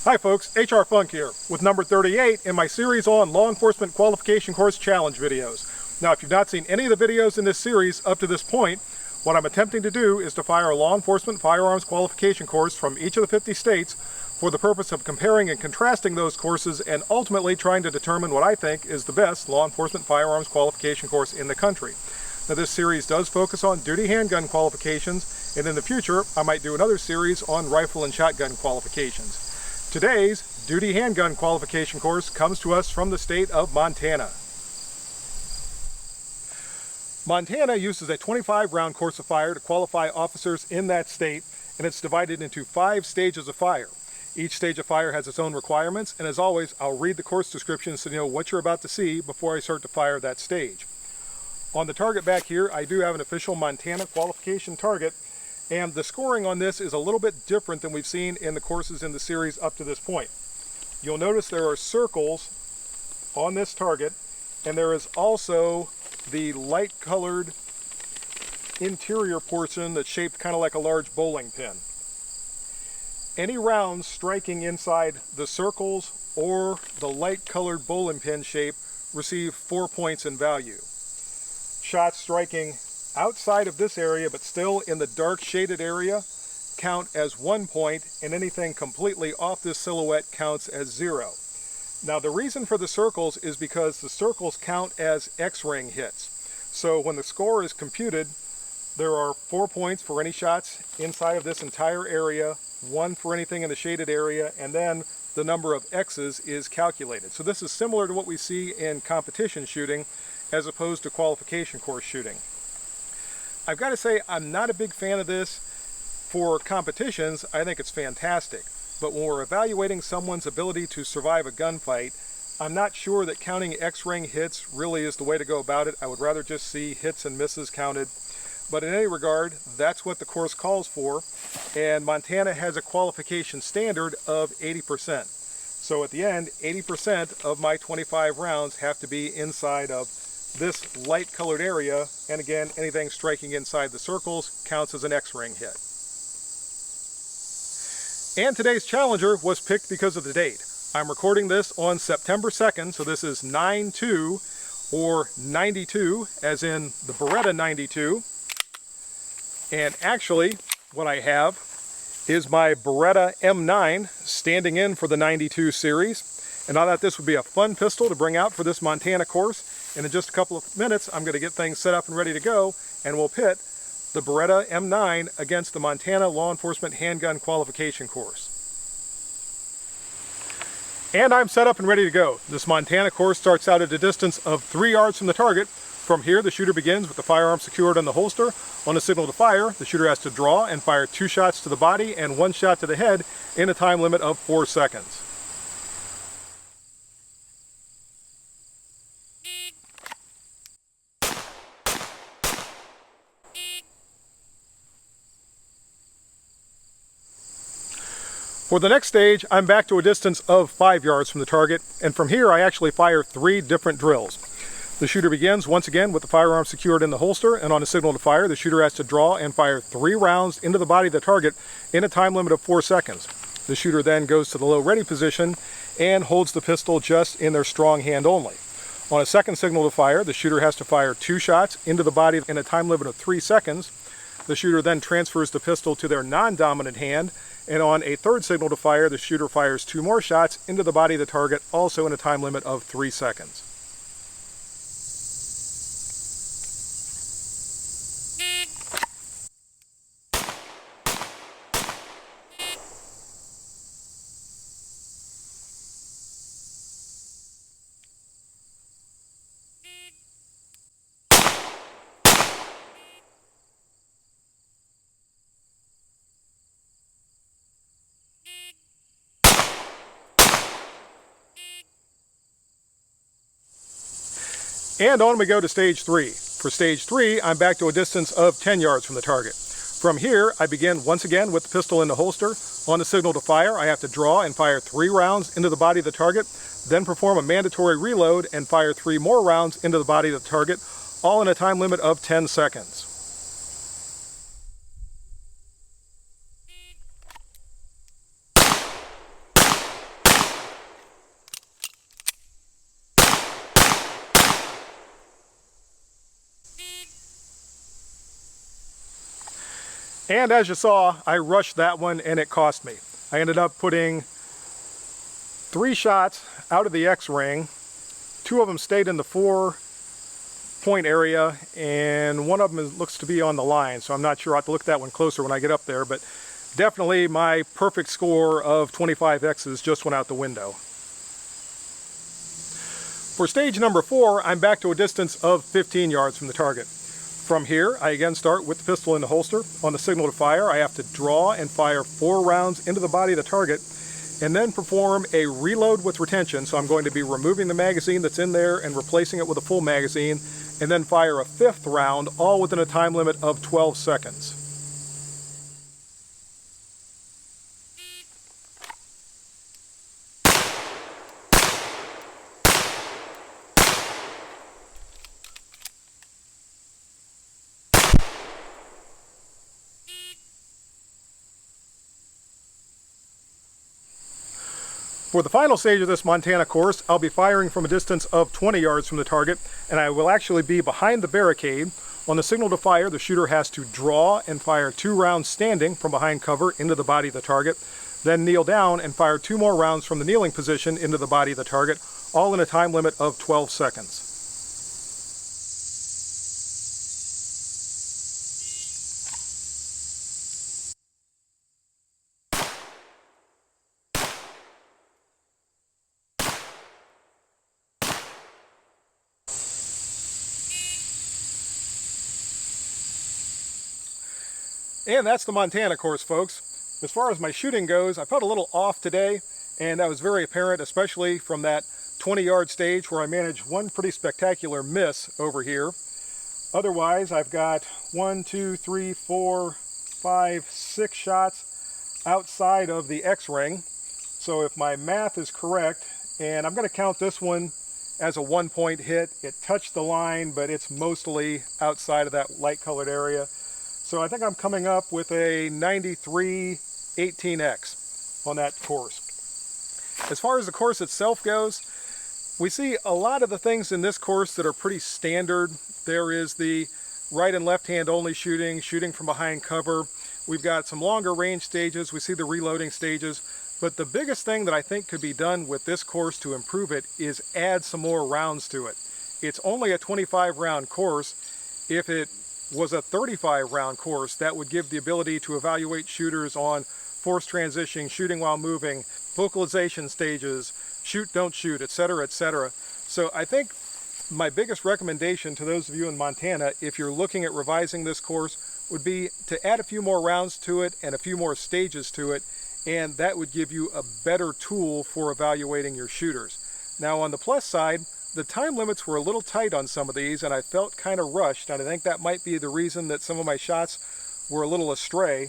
Hi folks, HR Funk here with number 38 in my series on Law Enforcement Qualification Course Challenge videos. Now if you've not seen any of the videos in this series up to this point, what I'm attempting to do is to fire a law enforcement firearms qualification course from each of the 50 states for the purpose of comparing and contrasting those courses and ultimately trying to determine what I think is the best law enforcement firearms qualification course in the country. Now this series does focus on duty handgun qualifications, and in the future I might do another series on rifle and shotgun qualifications. Today's duty handgun qualification course comes to us from the state of Montana. Montana uses a 25-round course of fire to qualify officers in that state, and it's divided into 5 stages of fire. Each stage of fire has its own requirements, and as always, I'll read the course description so you know what you're about to see before I start to fire that stage. On the target back here, I do have an official Montana qualification target, and the scoring on this is a little bit different than we've seen in the courses in the series up to this point. You'll notice there are circles on this target, and there is also the light colored interior portion that's shaped kind of like a large bowling pin. Any rounds striking inside the circles or the light colored bowling pin shape receive 4 points in value. Shots striking outside of this area but still in the dark shaded area count as 1 point, and anything completely off this silhouette counts as 0. Now the reason for the circles is because the circles count as X-ring hits. So when the score is computed, there are 4 points for any shots inside of this entire area, 1 for anything in the shaded area, and then the number of X's is calculated. So this is similar to what we see in competition shooting as opposed to qualification course shooting. I've got to say I'm not a big fan of this for competitions. I think it's fantastic, but when we're evaluating someone's ability to survive a gunfight, I'm not sure that counting X-ring hits really is the way to go about it. I would rather just see hits and misses counted. But in any regard, that's what the course calls for, and Montana has a qualification standard of 80%. So at the end, 80% of my 25 rounds have to be inside of this light colored area, and again, anything striking inside the circles counts as an X-ring hit. And today's challenger was picked because of the date. I'm recording this on September 2nd, so this is 9/2 or 92, as in the Beretta 92. And actually, what I have is my Beretta M9 standing in for the 92 series. And I thought this would be a fun pistol to bring out for this Montana course. And in just a couple of minutes, I'm going to get things set up and ready to go, and we'll pit the Beretta M9 against the Montana Law Enforcement Handgun Qualification course. And I'm set up and ready to go. This Montana course starts out at a distance of 3 yards from the target. From here, the shooter begins with the firearm secured in the holster. On a signal to fire, the shooter has to draw and fire 2 shots to the body and 1 shot to the head in a time limit of 4 seconds. For the next stage, I'm back to a distance of 5 yards from the target, and from here I actually fire 3 different drills. The shooter begins once again with the firearm secured in the holster, and on a signal to fire, the shooter has to draw and fire 3 rounds into the body of the target in a time limit of 4 seconds. The shooter then goes to the low ready position and holds the pistol just in their strong hand only. On a second signal to fire, the shooter has to fire 2 shots into the body in a time limit of 3 seconds. The shooter then transfers the pistol to their non-dominant hand, and on a third signal to fire, the shooter fires 2 more shots into the body of the target, also in a time limit of 3 seconds. And on we go to stage 3. For stage 3, I'm back to a distance of 10 yards from the target. From here, I begin once again with the pistol in the holster. On the signal to fire, I have to draw and fire 3 rounds into the body of the target, then perform a mandatory reload and fire 3 more rounds into the body of the target, all in a time limit of 10 seconds. And as you saw, I rushed that one and it cost me. I ended up putting 3 shots out of the X-ring. 2 of them stayed in the 4-point area, and one of them looks to be on the line, so I'm not sure. I'll have to look at that one closer when I get up there, but definitely my perfect score of 25 X's just went out the window. For stage number 4, I'm back to a distance of 15 yards from the target. From here, I again start with the pistol in the holster. On the signal to fire, I have to draw and fire 4 rounds into the body of the target, and then perform a reload with retention. So I'm going to be removing the magazine that's in there and replacing it with a full magazine, and then fire a 5th round, all within a time limit of 12 seconds. For the final stage of this Montana course, I'll be firing from a distance of 20 yards from the target, and I will actually be behind the barricade. On the signal to fire, the shooter has to draw and fire 2 rounds standing from behind cover into the body of the target, then kneel down and fire 2 more rounds from the kneeling position into the body of the target, all in a time limit of 12 seconds. And that's the Montana course, folks. As far as my shooting goes, I felt a little off today, and that was very apparent, especially from that 20-yard stage where I managed one pretty spectacular miss over here. Otherwise, I've got 1, 2, 3, 4, 5, 6 shots outside of the X-ring. So if my math is correct, and I'm going to count this one as a 1-point hit. It touched the line, but it's mostly outside of that light-colored area. So I think I'm coming up with a 93 18X on that course. As far as the course itself goes, we see a lot of the things in this course that are pretty standard. There is the right and left hand only shooting from behind cover. We've got some longer range stages. We see the reloading stages. But the biggest thing that I think could be done with this course to improve it is add some more rounds to it. It's only a 25 round course. If it was a 35 round course, that would give the ability to evaluate shooters on force transition, shooting while moving, vocalization stages, shoot, don't shoot, etc., etc. So I think my biggest recommendation to those of you in Montana, if you're looking at revising this course, would be to add a few more rounds to it and a few more stages to it, and that would give you a better tool for evaluating your shooters. Now on the plus side, the time limits were a little tight on some of these, and I felt kind of rushed, and I think that might be the reason that some of my shots were a little astray.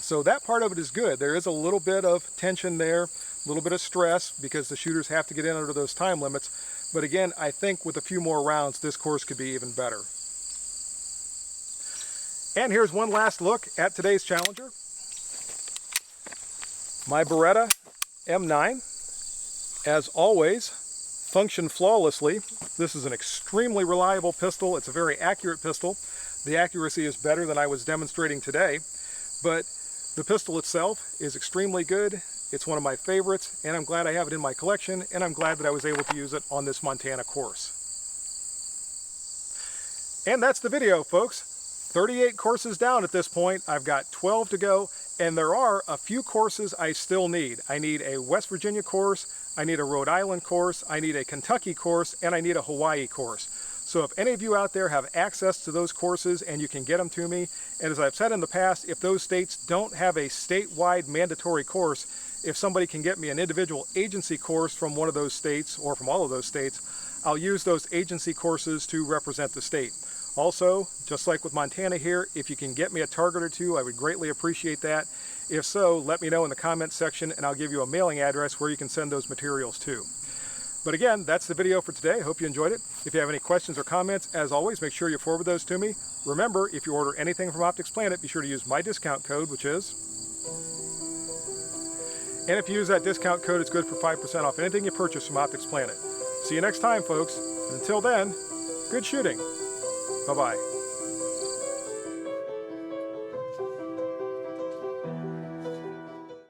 So that part of it is good. There is a little bit of tension there, a little bit of stress, because the shooters have to get in under those time limits. But again, I think with a few more rounds, this course could be even better. And here's one last look at today's challenger. My Beretta M9, as always, functioned flawlessly. This is an extremely reliable pistol. It's a very accurate pistol. The accuracy is better than I was demonstrating today, but the pistol itself is extremely good. It's one of my favorites, and I'm glad I have it in my collection, and I'm glad that I was able to use it on this Montana course. And that's the video, folks. 38 courses down at this point. I've got 12 to go, and there are a few courses I still need. I need a West Virginia course, I need a Rhode Island course, I need a Kentucky course, and I need a Hawaii course. So if any of you out there have access to those courses and you can get them to me, and as I've said in the past, if those states don't have a statewide mandatory course, if somebody can get me an individual agency course from one of those states or from all of those states, I'll use those agency courses to represent the state. Also, just like with Montana here, if you can get me a target or two, I would greatly appreciate that. If so, let me know in the comments section and I'll give you a mailing address where you can send those materials to. But again, that's the video for today. I hope you enjoyed it. If you have any questions or comments, as always, make sure you forward those to me. Remember, if you order anything from Optics Planet, be sure to use my discount code, which is... And if you use that discount code, it's good for 5% off anything you purchase from Optics Planet. See you next time, folks. And until then, good shooting. Bye-bye.